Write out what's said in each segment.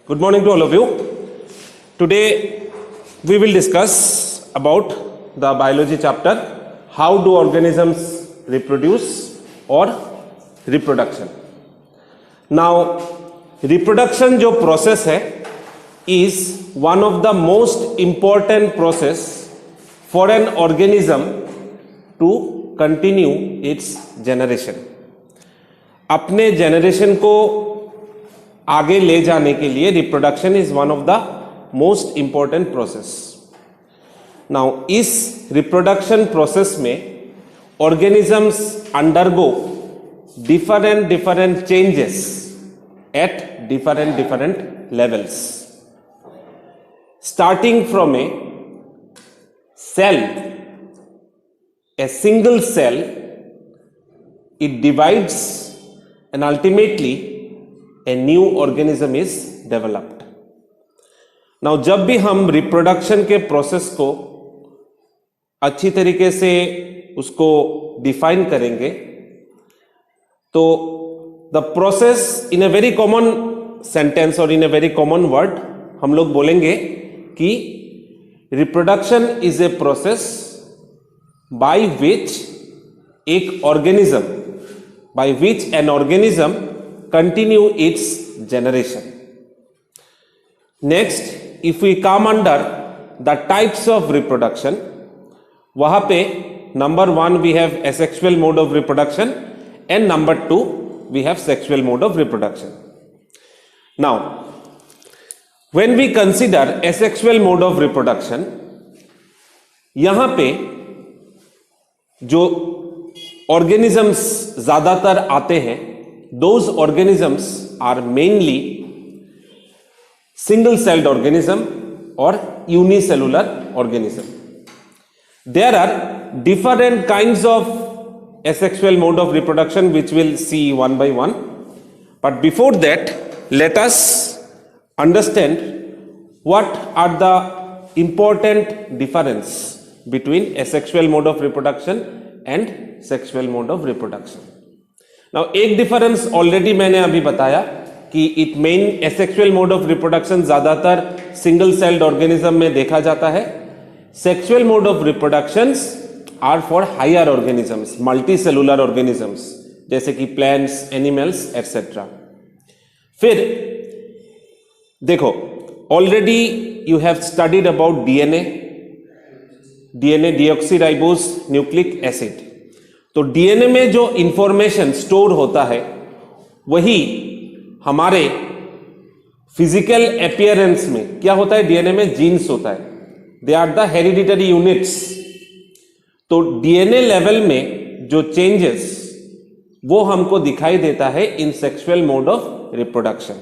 Good morning to all of you. Today we will discuss about the biology chapter, how do organisms reproduce or reproduction. Now reproduction जो process है is one of the most important process for an organism to continue its generation. अपने generation को आगे ले जाने के लिए reproduction is one of the most important process. Now इस रिप्रोडक्शन प्रोसेस में organisms undergo different changes at different levels. Starting from a cell, a single cell, it divides and ultimately a new organism is developed. Now जब भी हम reproduction के process को अच्छी तरीके से उसको डिफाइन करेंगे तो the process in a very common sentence और in a very common word हम लोग बोलेंगे कि reproduction is a process by which एक organism, by which an organism continue its generation. Next, if we come under the types of reproduction, वहां पे number 1 we have asexual mode of reproduction and number 2 we have sexual mode of reproduction. Now, when we consider asexual mode of reproduction, यहां पे जो organisms ज्यादातर आते हैं those organisms are mainly single celled organism or unicellular organism. There are different kinds of asexual mode of reproduction which we'll see one by one, but before that let us understand what are the important difference between asexual mode of reproduction and sexual mode of reproduction. Now एक difference already मैंने अभी बताया कि it main asexual mode of reproduction ज्यादातर single celled organism में देखा जाता है. Sexual mode of reproductions are for higher organisms, multi cellular organisms जैसे कि प्लांट्स, एनिमल्स एटसेट्रा. फिर देखो already you have studied about DNA deoxyribose nucleic acid. तो डीएनए में जो इंफॉर्मेशन स्टोर होता है वही हमारे फिजिकल अपीयरेंस में क्या होता है, डीएनए में जीन्स होता है, they are the hereditary units. तो डीएनए लेवल में जो चेंजेस वो हमको दिखाई देता है in sexual mode of reproduction.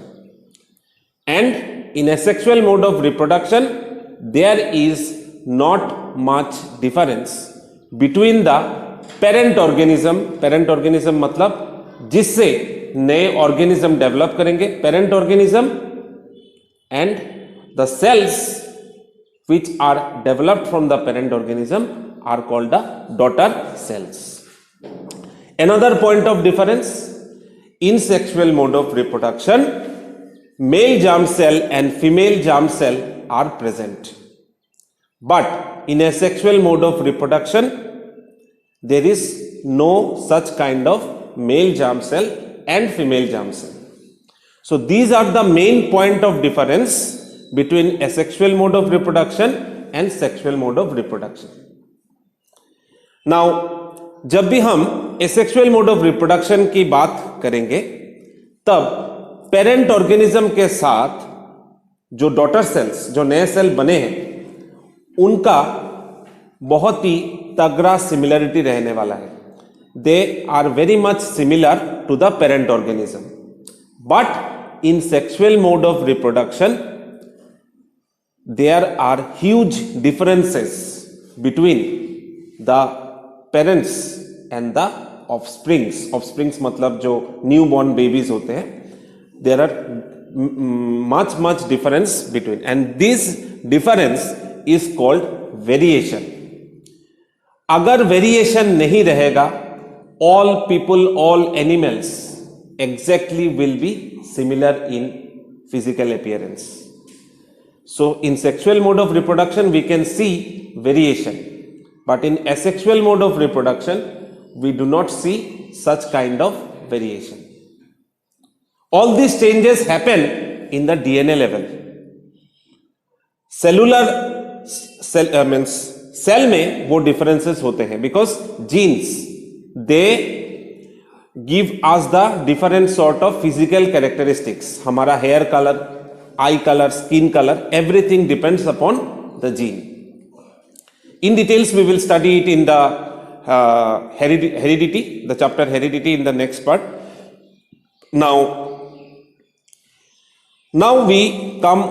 And in asexual mode of reproduction there is not much difference between the parent organism मतलब जिससे नए ऑर्गेनिज्म डेवलप करेंगे, parent organism, and the cells which are developed from the parent organism are called the daughter cells. Another point of difference, in sexual mode of reproduction male germ cell and female germ cell are present, but in asexual mode of reproduction there is no such kind of male germ cell and female germ cell. So these are the main point of difference between asexual mode of reproduction and sexual mode of reproduction. Now जब भी हम asexual mode of reproduction की बात करेंगे तब parent organism के साथ जो डॉटर सेल्स, जो नए सेल बने हैं, उनका बहुत ही तगड़ा सिमिलरिटी रहने वाला है. They are very much similar to the parent organism, but in sexual mode of reproduction there are huge differences between the parents and the offsprings. Offsprings मतलब जो न्यू बॉर्न बेबीज होते हैं. There are much difference between, and this difference is called variation. अगर variation नहीं रहेगा, all people, all animals exactly will be similar in physical appearance. So in sexual mode of reproduction we can see variation, but in asexual mode of reproduction we do not see such kind of variation. All these changes happen in the DNA level. Cellular means cell में वो differences होते हैं because genes they give us the different sort of physical characteristics. हमारा hair colour, eye colour, skin colour, everything depends upon the gene. In details we will study it in the heredity, the chapter heredity in the next part. Now we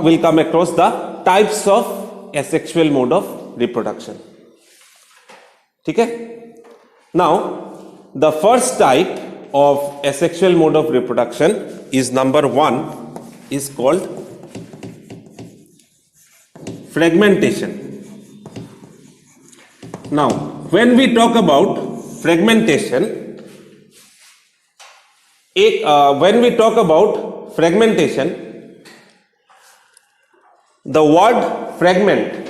will come across the types of asexual mode of reproduction. ठीक है? Now the first type of asexual mode of reproduction is number 1 is called fragmentation. Now when we talk about fragmentation, the word fragment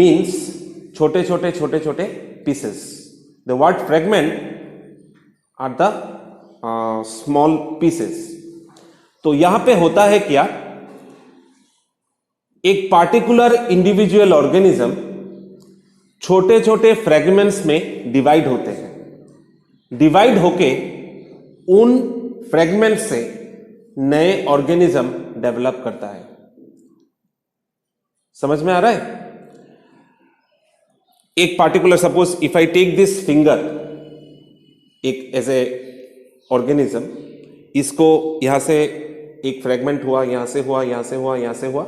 means छोटे छोटे pieces. The word fragment are the small pieces. तो यहां पे होता है क्या, एक particular individual organism छोटे छोटे फ्रेगमेंट्स में डिवाइड होते हैं. डिवाइड होके उन फ्रेगमेंट से नए ऑर्गेनिज्म डेवलप करता है. समझ में आ रहा है? एक particular, suppose if I take this finger, एक एज ए ऑर्गेनिज्म, इसको यहां से एक फ्रेगमेंट हुआ, यहां से हुआ, यहां से हुआ, यहां से हुआ,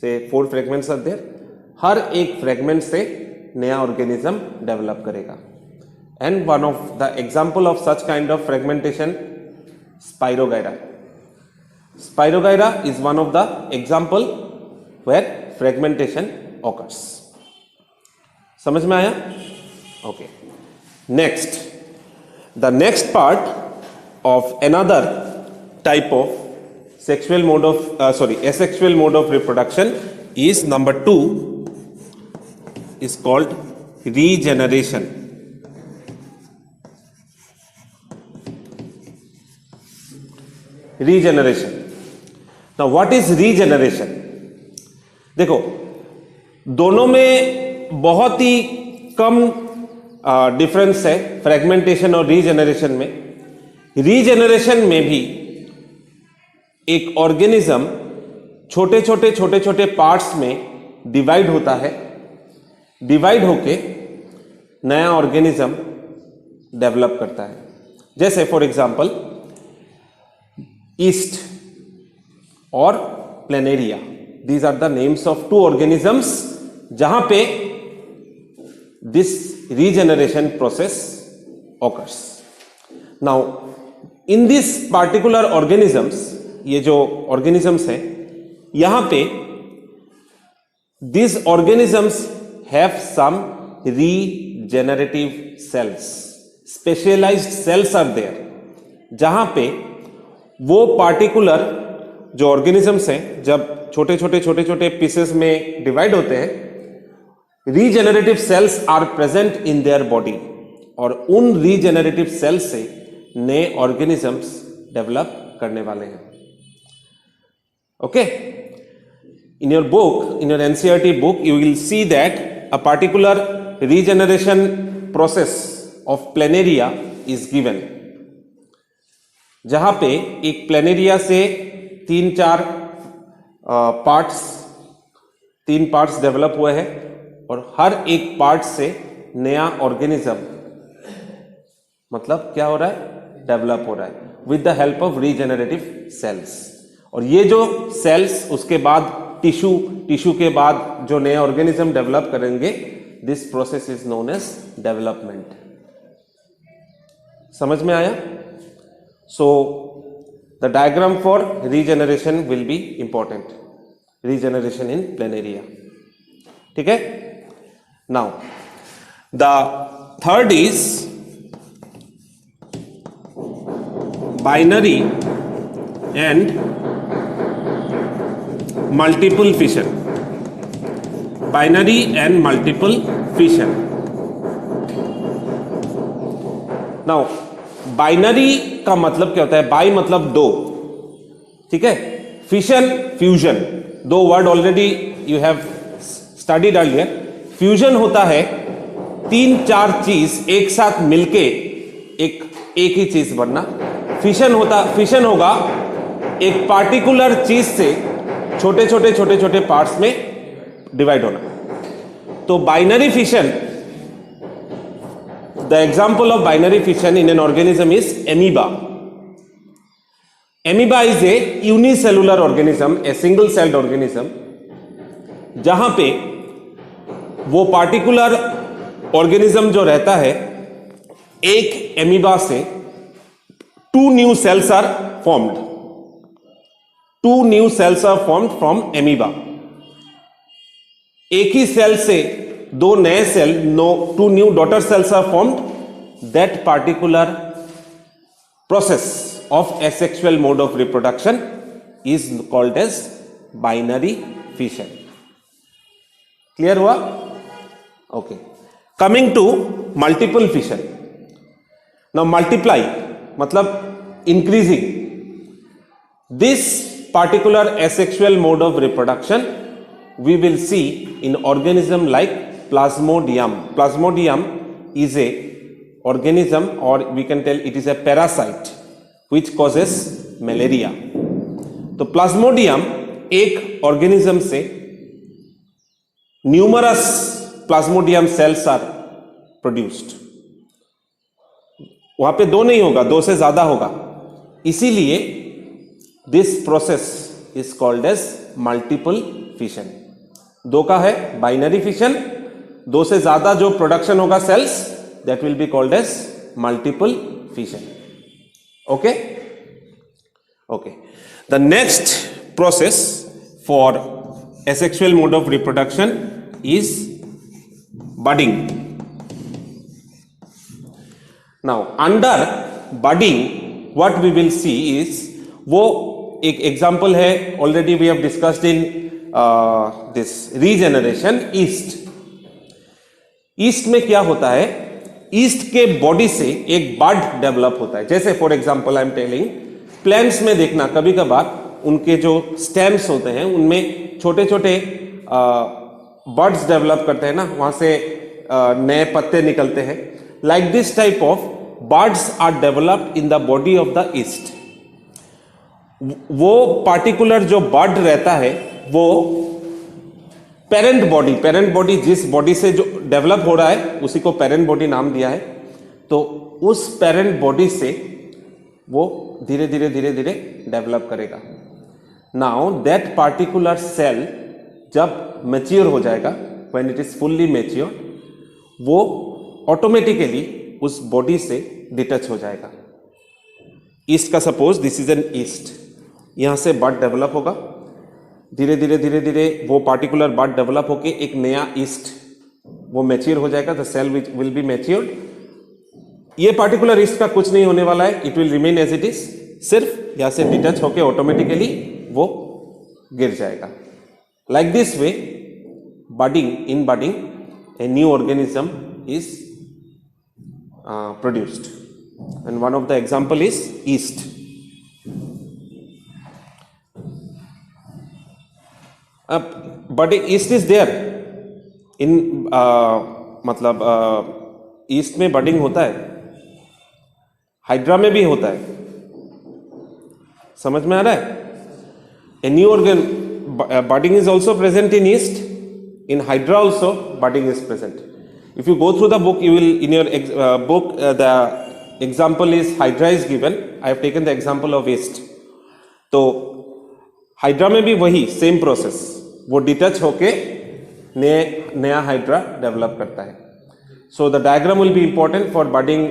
से 4 फ्रेगमेंट्स आर देयर. हर एक फ्रेगमेंट से नया ऑर्गेनिज्म डेवलप करेगा. And one of the example of such kind of fragmentation, spirogyra. Spirogyra is one of the example where fragmentation occurs. समझ में आया? Okay. Next, the next part of another type of asexual mode of reproduction is number 2 is called regeneration. Regeneration. Now what is regeneration? देखो, दोनों में बहुत ही कम difference है fragmentation और regeneration में. रीजेनरेशन में भी एक ऑर्गेनिज्म छोटे छोटे पार्ट्स में डिवाइड होता है. डिवाइड होके नया ऑर्गेनिज्म डेवलप करता है. जैसे फॉर एग्जांपल ईस्ट और planaria. These are the names of 2 organisms जहां पे this regeneration process occurs. Now in this particular organisms, ये जो organisms हैं, यहां पे these organisms have some regenerative cells. Specialized cells are there जहां पे वो particular जो organisms हैं, जब छोटे छोटे पीसेस में डिवाइड होते हैं, regenerative cells are present in their body, और उन रीजेनरेटिव सेल्स से नए ऑर्गेनिजम्स डेवलप करने वाले हैं. Okay, in your book, in your NCERT book, you will see that a particular regeneration process of planaria is given, जहां पे एक प्लेनेरिया से 3-4 तीन पार्ट्स डेवलप हुए हैं, और हर एक पार्ट से नया ऑर्गेनिज्म मतलब क्या हो रहा है, डेवलप हो रहा है with the help of regenerative cells. और ये जो सेल्स उसके बाद टिश्यू के बाद जो नए ऑर्गेनिज्म डेवलप करेंगे, this process is known as development. समझ में आया? सो the diagram for regeneration will be important. Regeneration in planaria. ठीक है? Now the third is binary and multiple fission. Binary and multiple fission. Now binary का मतलब क्या होता है? बाई मतलब दो, ठीक है. फिशन, फ्यूजन, दो word already you have studied earlier. Fusion होता है तीन चार चीज एक साथ मिलके एक ही चीज बनना. फिशन होगा एक पार्टिकुलर चीज से छोटे छोटे पार्ट्स में डिवाइड होना. तो binary fission, the example of binary fission in an organism is amoeba. Amoeba is a unicellular organism, a single celled organism, जहां पे वो पार्टिकुलर ऑर्गेनिज्म जो रहता है, एक एमीबा से two new cells are formed. Two new cells are formed from amoeba. एक ही cell से दो नए cell, two new daughter cells are formed. That particular process of asexual mode of reproduction is called as binary fission. Clear हुआ? Okay. Coming to multiple fission. Now multiply मतलब increasing. This particular asexual mode of reproduction we will see in organism like Plasmodium. Plasmodium is a organism, or we can tell it is a parasite which causes malaria. तो Plasmodium एक organism से numerous Plasmodium cells are produced. वहां पे दो नहीं होगा, दो से ज्यादा होगा. इसीलिए this process is called as multiple fission. दो का है बाइनरी फिशन, दो से ज्यादा जो प्रोडक्शन होगा sales, that will be called as multiple fission. Okay? Okay. The next process for asexual mode of reproduction is budding. Now under budding what we will see is, वो एक example है, already we have discussed in this regeneration. Yeast में क्या होता है? East के body से एक बड डेवलप होता है. जैसे for example I am telling, plants में देखना कभी कभार उनके जो स्टेम्स होते हैं उनमें छोटे छोटे बर्ड्स डेवलप करते हैं ना, वहां से नए पत्ते निकलते हैं. Like this type of buds are developed in the body of the yeast. वो पार्टिकुलर जो बर्ड रहता है वो पेरेंट बॉडी जिस बॉडी से जो डेवलप हो रहा है उसी को पेरेंट बॉडी नाम दिया है. तो उस पेरेंट बॉडी से वो धीरे धीरे डेवलप करेगा. नाउ दैट पार्टिकुलर सेल जब मैच्योर हो जाएगा, when it is fully mature, वो ऑटोमेटिकली उस बॉडी से डिटच हो जाएगा. ईस्ट का suppose this is an east, यहां से बर्ड डेवलप होगा. धीरे धीरे वो पार्टिकुलर बर्ड डेवलप होके एक नया ईस्ट वो मैच्योर हो जाएगा. The cell will be matured. ये पार्टिकुलर ईस्ट का कुछ नहीं होने वाला है, it will remain as it is. सिर्फ यहां से डिटच होके ऑटोमेटिकली वो गिर जाएगा. Like this way in budding a new organism is produced, and one of the example is yeast. But yeast is there in मतलब yeast में budding होता है, हाइड्रा में भी होता है. समझ में आ रहा है? A new organ budding is also present in yeast. In hydra also budding is present. If you go through the book, you will, in your book, the example is hydra is given. I have taken the example of yeast. तो hydra में भी वही same process, वो डिटच होके नया hydra develop करता है. So the diagram will be important for budding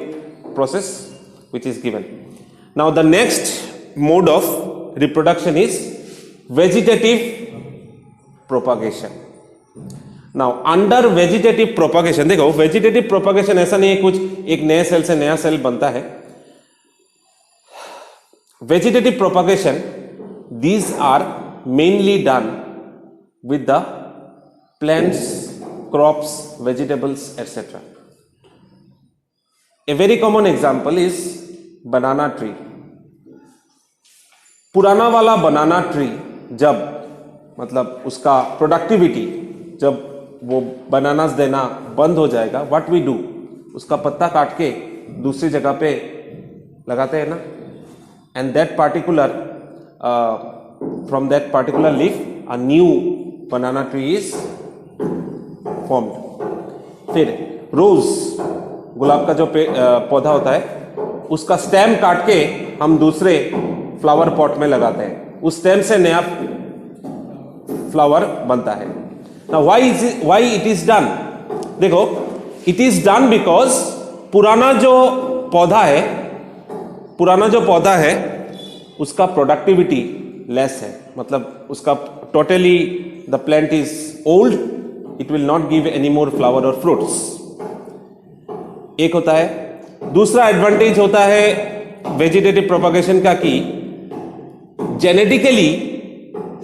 process which is given. Now the next mode of reproduction is vegetative propagation. Now under vegetative propagation, देखो vegetative propagation ऐसा नहीं है कुछ एक नए सेल से नया सेल बनता है. Vegetative propagation, these are mainly done with the plants, crops, vegetables, etc. A very common example is banana tree. पुराना वाला बनाना ट्री जब मतलब उसका प्रोडक्टिविटी जब वो बनानास देना बंद हो जाएगा, व्हाट वी डू, उसका पत्ता काट के दूसरी जगह पे लगाते हैं ना, and that particular from that particular leaf a new banana tree is formed. फिर रोज, गुलाब का जो पौधा होता है, उसका स्टेम काट के हम दूसरे फ्लावर पॉट में लगाते हैं, उस स्टेम से नया फ्लावर बनता है. Now why it is done? देखो, it is done because पुराना जो पौधा है उसका प्रोडक्टिविटी लेस है, मतलब उसका totally the plant is old, it will not give any more flower और फ्रूट्स. एक होता है. दूसरा एडवांटेज होता है वेजिटेटिव प्रोपगेशन का कि जेनेटिकली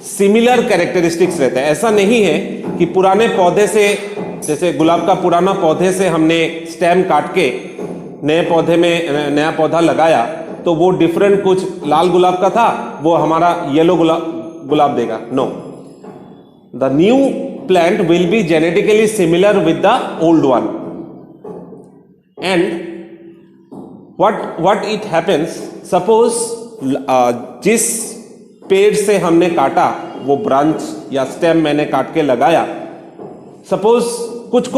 सिमिलर कैरेक्टरिस्टिक्स रहता है. ऐसा नहीं है कि पुराने पौधे से, जैसे गुलाब का पुराना पौधे से हमने स्टेम काट के नए पौधे में नया पौधा लगाया तो वो डिफरेंट, कुछ लाल गुलाब का था वो हमारा येलो गुलाब देगा. No, the new plant will be genetically similar with the old one. And what it happens, suppose जिस पेड़ से हमने काटा वो ब्रांच या स्टेम मैंने काट के लगाया, सपोज कुछ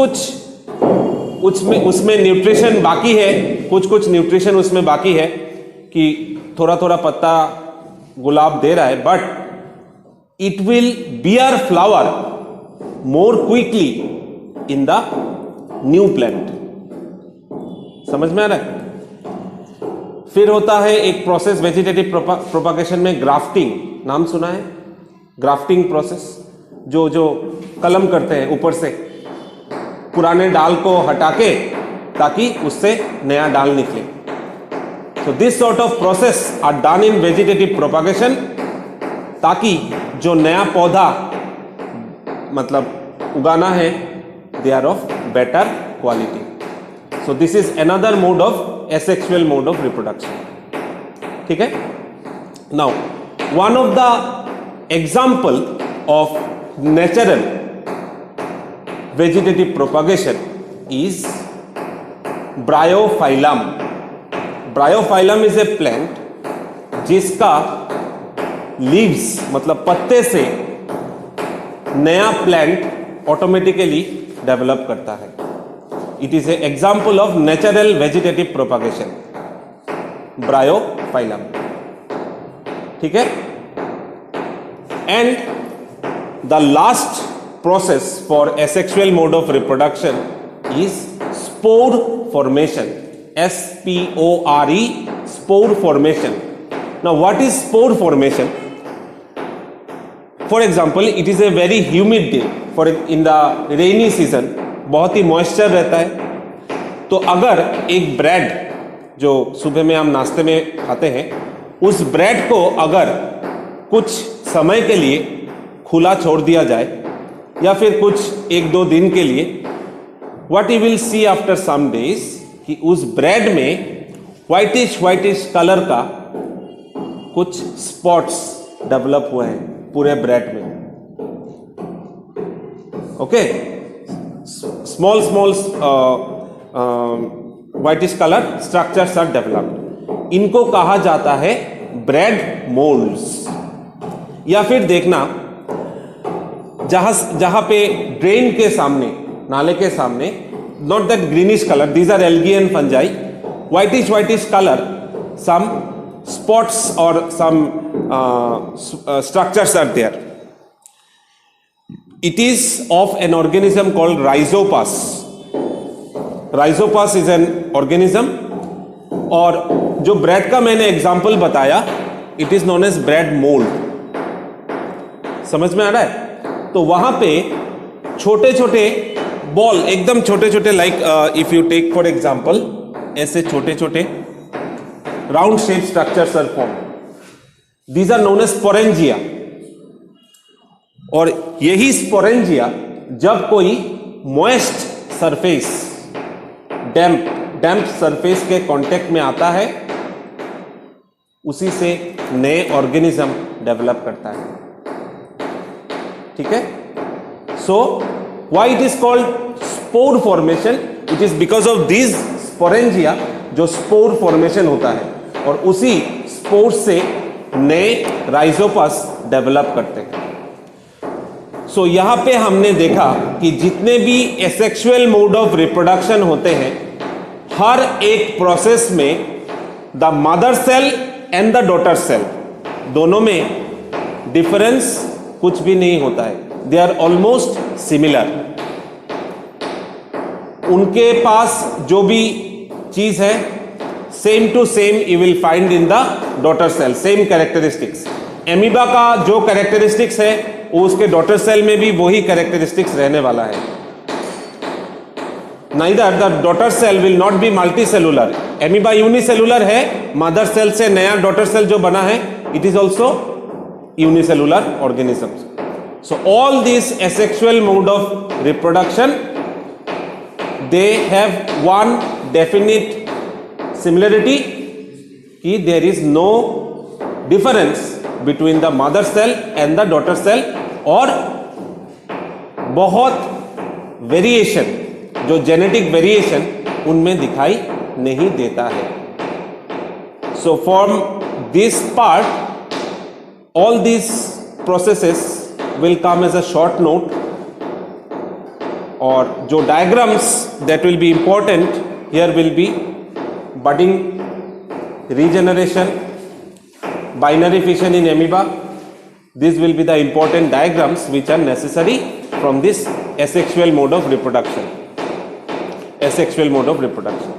उसमें न्यूट्रिशन बाकी है, कुछ न्यूट्रिशन उसमें बाकी है कि थोड़ा थोड़ा पत्ता गुलाब दे रहा है, but it will beer flower more quickly in the new plant. समझ में आ रहा है? फिर होता है एक प्रोसेस वेजिटेटिव प्रोपगेशन में, ग्राफ्टिंग. नाम सुना है? ग्राफ्टिंग प्रोसेस, जो कलम करते हैं ऊपर से पुराने डाल को हटा के ताकि उससे नया डाल निकले. So this sort of process are done in vegetative propagation ताकि जो नया पौधा मतलब उगाना है, they are of better quality. So this is another mode of asexual mode of reproduction. ठीक है? Now one of the example of natural vegetative propagation is Bryophyllum. Bryophyllum is a plant जिसका लीव्स मतलब पत्ते से नया plant automatically develop करता है. It is a example of natural vegetative propagation, Bryophyllum. ठीक है? And the last process for asexual mode of reproduction is spore formation. S-P-O-R-E, spore formation. Now what is spore formation? For example, it is a very humid day. In the rainy season बहुत ही moisture रहता है, तो अगर एक bread जो सुबह में हम नाश्ते में खाते हैं, उस ब्रेड को अगर कुछ समय के लिए खुला छोड़ दिया जाए या फिर कुछ 1-2 दिन के लिए, what you will see after some days कि उस ब्रेड में व्हाइटिश कलर का कुछ स्पॉट्स डेवलप हुए हैं पूरे ब्रेड में. Okay, small whitish colour structures are developed. इनको कहा जाता है ब्रेड मोल्ड्स. या फिर देखना, जहां पे ड्रेन के सामने, नाले के सामने, not that greenish colour, these are algae and fungi, whitish colour, some spots or some structures are there. It is of an organism called Rhizopus. Rhizopus is an organism. और जो ब्रेड का मैंने example बताया, it is known as bread mould. समझ में आ रहा है? तो वहां पे छोटे छोटे बॉल, एकदम छोटे छोटे, like if you take for example, ऐसे छोटे छोटे round shape structures are form. These are known as sporangia. और यही स्पोरेंजिया जब कोई मॉइस्ट सरफेस, डैम्प सरफेस के कांटेक्ट में आता है, उसी से नए ऑर्गेनिज्म डेवलप करता है। ठीक है, so why it is called spore formation? It is because of this sporangia, जो स्पोर फॉर्मेशन होता है और उसी स्पोर से नए राइजोपस डेवलप करते हैं। सो यहां पे हमने देखा कि जितने भी एसेक्सुअल मोड ऑफ रिप्रोडक्शन होते हैं, हर एक प्रोसेस में the mother cell and the daughter cell दोनों में डिफरेंस कुछ भी नहीं होता है। They are almost similar. उनके पास जो भी चीज है same to same you will find in the daughter cell, same characteristics. Amoeba का जो कैरेक्टरिस्टिक्स है वो उसके डॉटर सेल में भी वही कैरेक्टरिस्टिक्स रहने वाला है। Neither the daughter cell will not be multicellular. Amoeba unicellular है, मदर सेल से नया डॉटर सेल जो बना है it is also unicellular organisms. So all this asexual mode of reproduction they have one definite similarity कि there is no difference between the mother cell and the daughter cell, और बहुत variation, जो genetic variation उनमें दिखाई नहीं देता है। So from this part all these processes will come as a short note, और जो diagrams that will be important here will be budding, regeneration, binary fission in amoeba. These will be the important diagrams which are necessary from this asexual mode of reproduction. Asexual mode of reproduction.